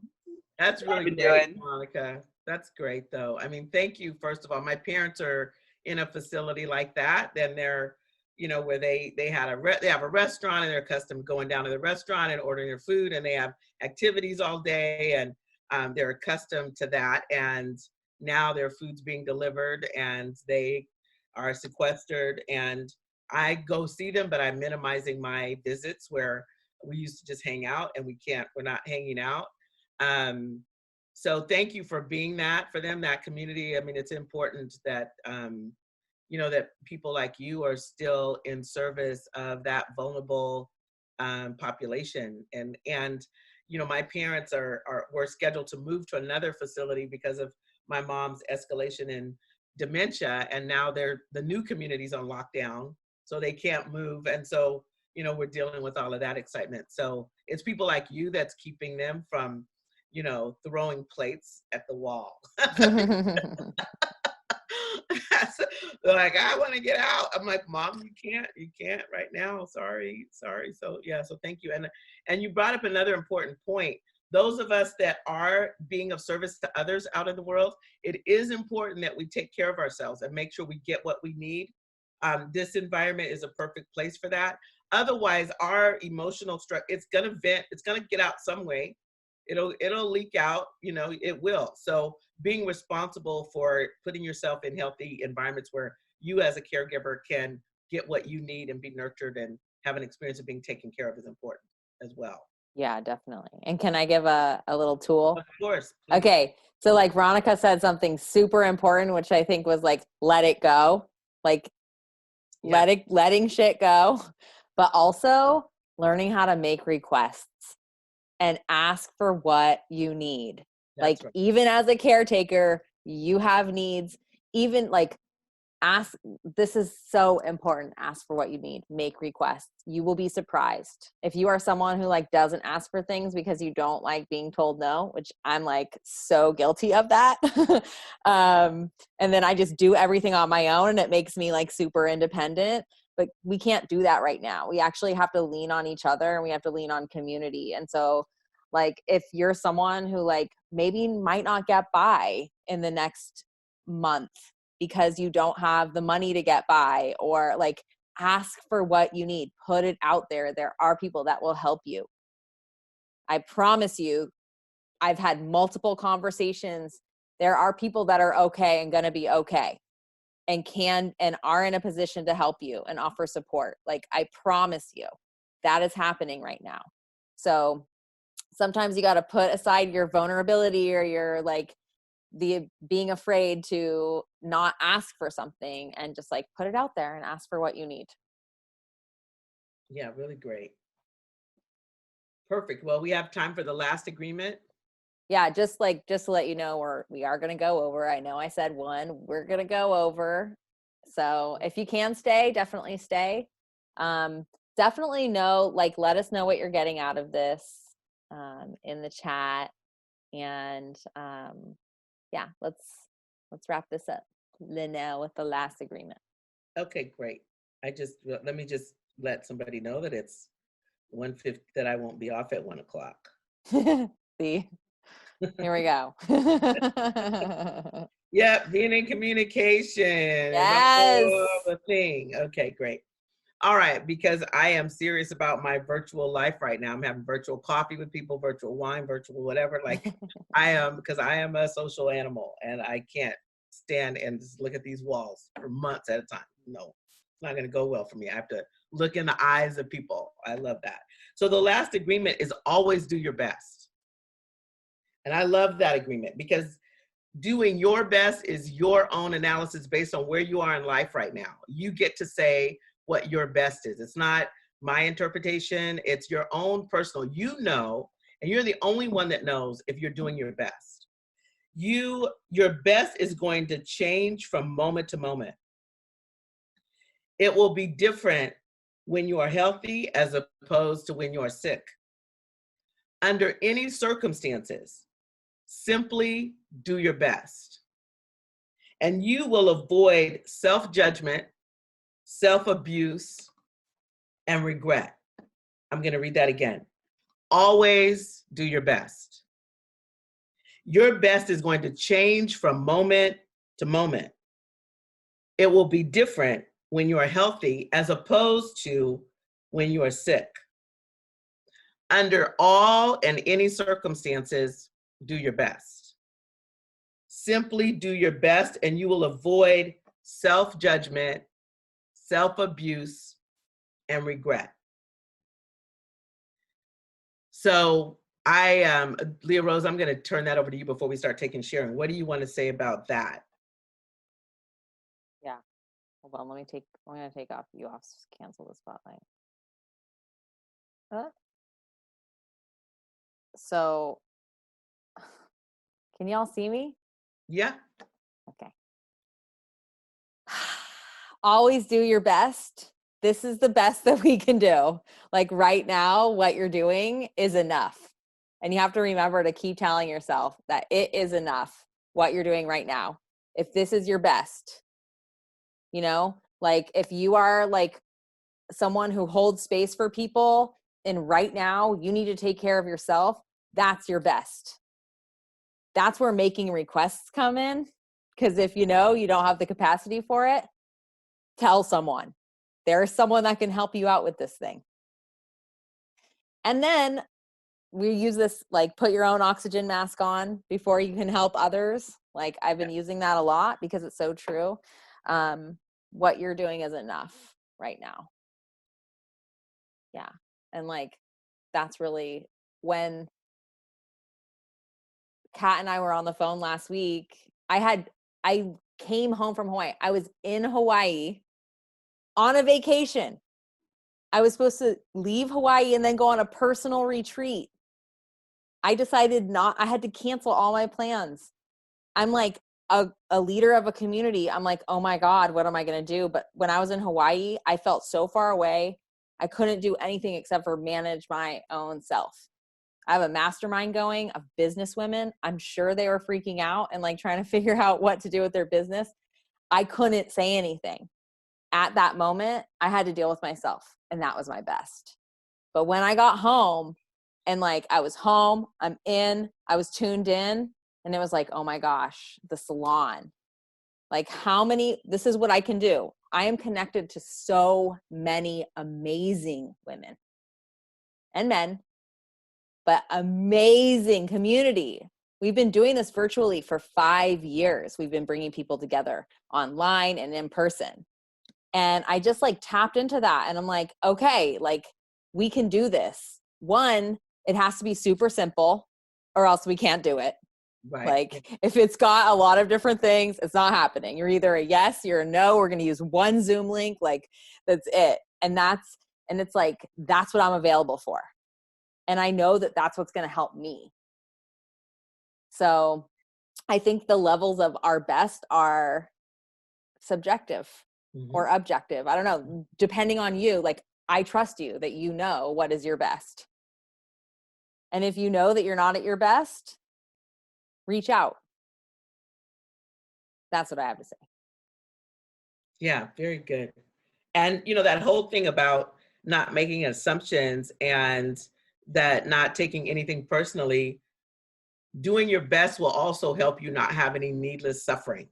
that's really great, Monica. That's great though. I mean, thank you. First of all, my parents are in a facility like that. Then they're, you know, where they have a restaurant and they're accustomed to going down to the restaurant and ordering their food and they have activities all day and they're accustomed to that. And now their food's being delivered and they are sequestered and I go see them, but I'm minimizing my visits where we used to just hang out and we're not hanging out. So thank you for being that for them, that community. I mean, it's important that, you know, that people like you are still in service of that vulnerable population. And, you know, my parents were scheduled to move to another facility because of my mom's escalation in dementia. And now the new community's on lockdown, so they can't move. And so, you know, we're dealing with all of that excitement. So it's people like you that's keeping them from, you know, throwing plates at the wall. Like, I want to get out. I'm like, Mom, you can't right now. Sorry. So yeah, so thank you. And you brought up another important point. Those of us that are being of service to others out in the world, it is important that we take care of ourselves and make sure we get what we need. This environment is a perfect place for that. Otherwise, our emotional stress, it's gonna vent, it's gonna get out some way. It'll leak out, you know, it will. So being responsible for putting yourself in healthy environments where you as a caregiver can get what you need and be nurtured and have an experience of being taken care of is important as well. Yeah, definitely. And can I give a little tool? Of course. Please. Okay. So like Veronica said something super important, which I think was like, let it go, like letting shit go, but also learning how to make requests and ask for what you need. That's like right. Even as a caretaker, you have needs. Even like ask, this is so important. Ask for what you need, make requests. You will be surprised. If you are someone who like doesn't ask for things because you don't like being told no, which I'm like so guilty of that. And then I just do everything on my own and it makes me like super independent. But we can't do that right now. We actually have to lean on each other and we have to lean on community. And so like, if you're someone who like maybe might not get by in the next month because you don't have the money to get by, or like ask for what you need, put it out there. There are people that will help you. I promise you, I've had multiple conversations. There are people that are okay and going to be okay and can and are in a position to help you and offer support. Like, I promise you that is happening right now. So sometimes you got to put aside your vulnerability or your like the being afraid to not ask for something and just like put it out there and ask for what you need. Yeah, really great. Perfect. Well, we have time for the last agreement. Yeah, just to let you know, we are going to go over. I know I said one, we're going to go over. So if you can stay, definitely stay. Definitely know, like, let us know what you're getting out of this in the chat. And yeah, let's wrap this up. Lynell with the last agreement. Okay, great. Let me just let somebody know that it's 1:50, that I won't be off at 1 o'clock. See, here we go. Yeah, being in communication. Yes. The thing. Okay, great. All right, because I am serious about my virtual life right now. I'm having virtual coffee with people, virtual wine, virtual whatever. Like I am, because I am a social animal and I can't stand and just look at these walls for months at a time. No, it's not going to go well for me. I have to look in the eyes of people. I love that. So the last agreement is always do your best. And I love that agreement because doing your best is your own analysis based on where you are in life right now. You get to say what your best is. It's not my interpretation. It's your own personal, you know, and you're the only one that knows if you're doing your best. Your best is going to change from moment to moment. It will be different when you are healthy as opposed to when you are sick. Under any circumstances, simply do your best. And you will avoid self-judgment, self-abuse, and regret. I'm going to read that again. Always do your best. Your best is going to change from moment to moment. It will be different when you are healthy as opposed to when you are sick. Under all and any circumstances, do your best. Simply do your best and you will avoid self-judgment, self-abuse, and regret. So Leah Rose, I'm going to turn that over to you before we start taking sharing. What do you want to say about that? Yeah. Hold on. I'm going to take you off, cancel the spotlight. So can y'all see me? Yeah. Okay. Always do your best. This is the best that we can do. Like right now, what you're doing is enough. And you have to remember to keep telling yourself that it is enough what you're doing right now. If this is your best, you know, like if you are like someone who holds space for people and right now you need to take care of yourself, that's your best. That's where making requests come in. Because if you know you don't have the capacity for it, tell someone. There's someone that can help you out with this thing. And then we use this, like, put your own oxygen mask on before you can help others. Like, I've been using that a lot because it's so true. What you're doing is enough right now. Yeah. And like, that's really when Kat and I were on the phone last week. I came home from Hawaii. I was in Hawaii on a vacation. I was supposed to leave Hawaii and then go on a personal retreat. I decided I had to cancel all my plans. I'm like a leader of a community. I'm like, oh my God, what am I going to do? But when I was in Hawaii, I felt so far away. I couldn't do anything except for manage my own self. I have a mastermind going of business women. I'm sure they were freaking out and like trying to figure out what to do with their business. I couldn't say anything. At that moment, I had to deal with myself, and that was my best. But when I got home and like I was home, I was tuned in, and it was like, oh my gosh, the salon. Like this is what I can do. I am connected to so many amazing women and men but amazing community. We've been doing this virtually for 5 years. We've been bringing people together online and in person. And I just like tapped into that and I'm like, okay, like we can do this. One, it has to be super simple or else we can't do it. Right. Like if it's got a lot of different things, it's not happening. You're either a yes, you're a no, we're going to use one Zoom link. Like that's it. And it's like, that's what I'm available for. And I know that that's what's going to help me. So I think the levels of our best are subjective or objective. I don't know, depending on you. Like I trust you that you know what is your best. And if you know that you're not at your best, reach out. That's what I have to say. Yeah, very good. And that whole thing about not making assumptions and that not taking anything personally, doing your best will also help you not have any needless suffering.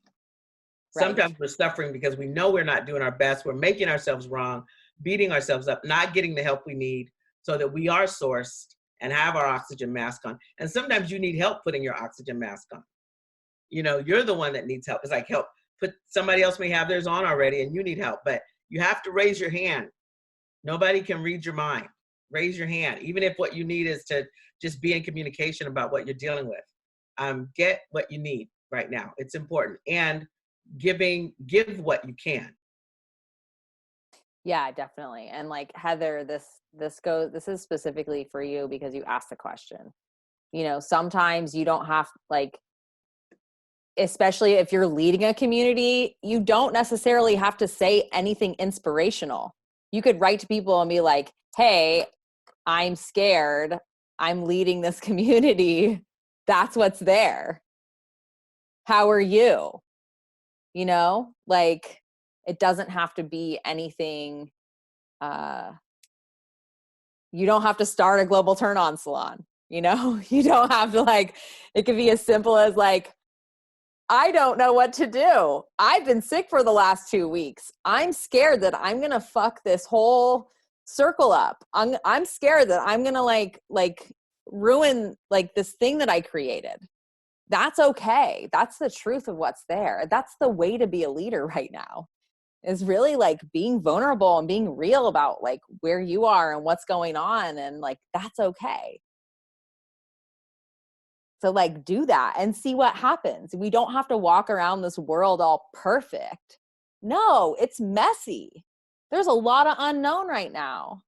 Right. Sometimes we're suffering because we know we're not doing our best. We're making ourselves wrong, beating ourselves up, not getting the help we need so that we are sourced and have our oxygen mask on. And sometimes you need help putting your oxygen mask on. You're the one that needs help. It's like help. Somebody else may have theirs on already and you need help, but you have to raise your hand. Nobody can read your mind. Raise your hand, even if what you need is to just be in communication about what you're dealing with. Get what you need right now. It's important. And give what you can. Yeah, definitely. And like Heather, this is specifically for you because you asked the question. Sometimes you don't have especially if you're leading a community, you don't necessarily have to say anything inspirational. You could write to people and be like, hey, I'm scared. I'm leading this community. That's what's there. How are you? It doesn't have to be anything. You don't have to start a global turn-on salon. You don't have to it could be as simple as I don't know what to do. I've been sick for the last 2 weeks. I'm scared that I'm going to fuck this whole circle up. I'm scared that I'm going to ruin this thing that I created. That's okay. That's the truth of what's there. That's the way to be a leader right now, is really being vulnerable and being real about where you are and what's going on. And that's okay. So do that and see what happens. We don't have to walk around this world all perfect. No, it's messy. There's a lot of unknown right now.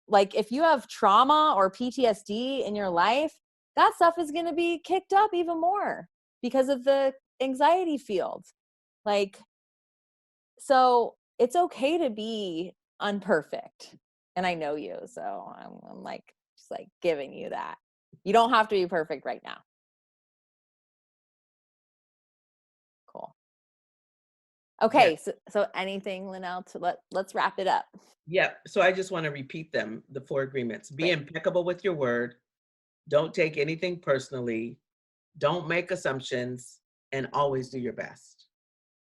If you have trauma or PTSD in your life, that stuff is going to be kicked up even more because of the anxiety field. So it's okay to be unperfect. And I know you, so I'm just giving you that. You don't have to be perfect right now. Cool. Okay, yeah. So anything, Lynell, let's wrap it up. Yep. So I just want to repeat them, the 4 agreements. Be impeccable with your word. Don't take anything personally. Don't make assumptions, and always do your best.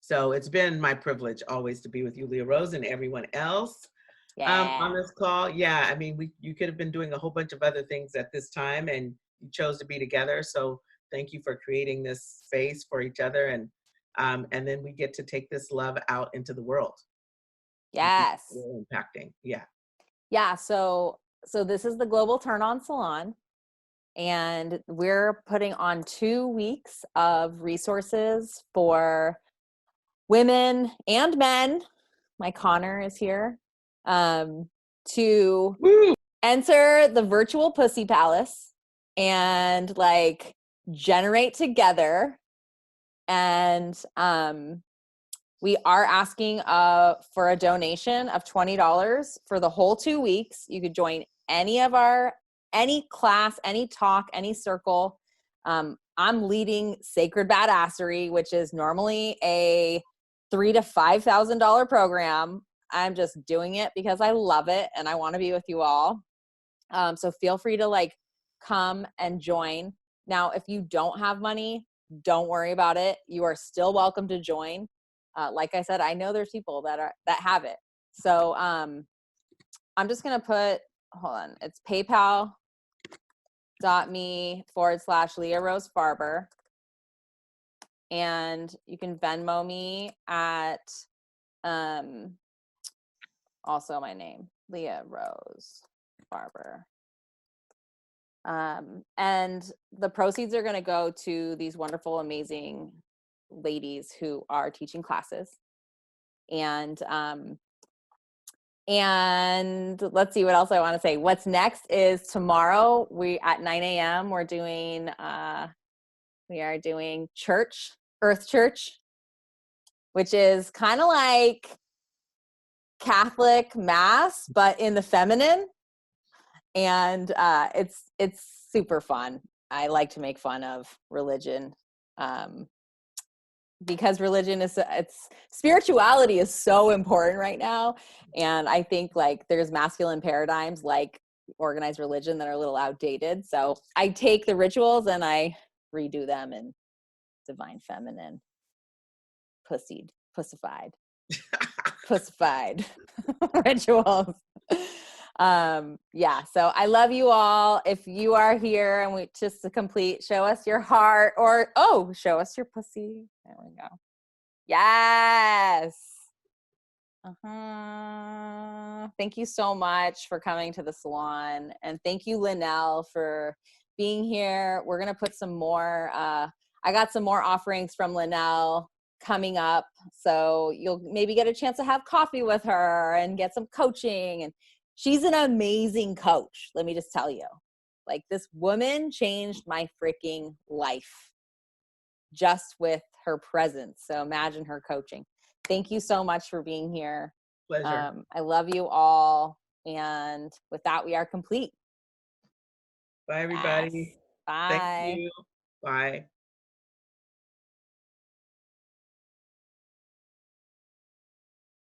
So it's been my privilege always to be with you, Leah Rose, and everyone else on this call. Yeah, I mean, you could have been doing a whole bunch of other things at this time, and you chose to be together. So thank you for creating this space for each other, and then we get to take this love out into the world. Yes. Really impacting. Yeah. Yeah. So this is the Global Turn-On Salon, and we're putting on 2 weeks of resources for women and men. My Connor is here to enter the virtual pussy palace and generate together. And we are asking for a donation of $20 for the whole 2 weeks. You could join any class, any talk, any circle. I'm leading Sacred Badassery, which is normally a $3,000 to $5,000 program. I'm just doing it because I love it and I want to be with you all. So feel free to come and join. Now, if you don't have money, don't worry about it. You are still welcome to join. Like I said, I know there's people that have it. So I'm just gonna put, hold on, it's PayPal. leah rose farber. And you can Venmo me at also my name, Leah Rose Farber. And the proceeds are going to go to these wonderful, amazing ladies who are teaching classes. And let's see what else I want to say. What's next is tomorrow at 9 a.m. we are doing Earth Church, which is kind of like Catholic Mass, but in the feminine. And it's super fun. I like to make fun of religion because spirituality is so important right now. And I think like there's masculine paradigms like organized religion that are a little outdated. So I take the rituals and I redo them in divine feminine, pussified rituals. So I love you all. If you are here and we just to complete, show us your heart or show us your pussy. There we go. Yes. Thank you so much for coming to the salon, and thank you, Lynelle, for being here. We're gonna put some more. I got some more offerings from Lynelle coming up, so you'll maybe get a chance to have coffee with her and get some coaching. And she's an amazing coach. Let me just tell you, like, this woman changed my freaking life just with her presence. So imagine her coaching. Thank you so much for being here. Pleasure. I love you all. And with that, we are complete. Bye, everybody. Yes. Bye. Thank you. Bye.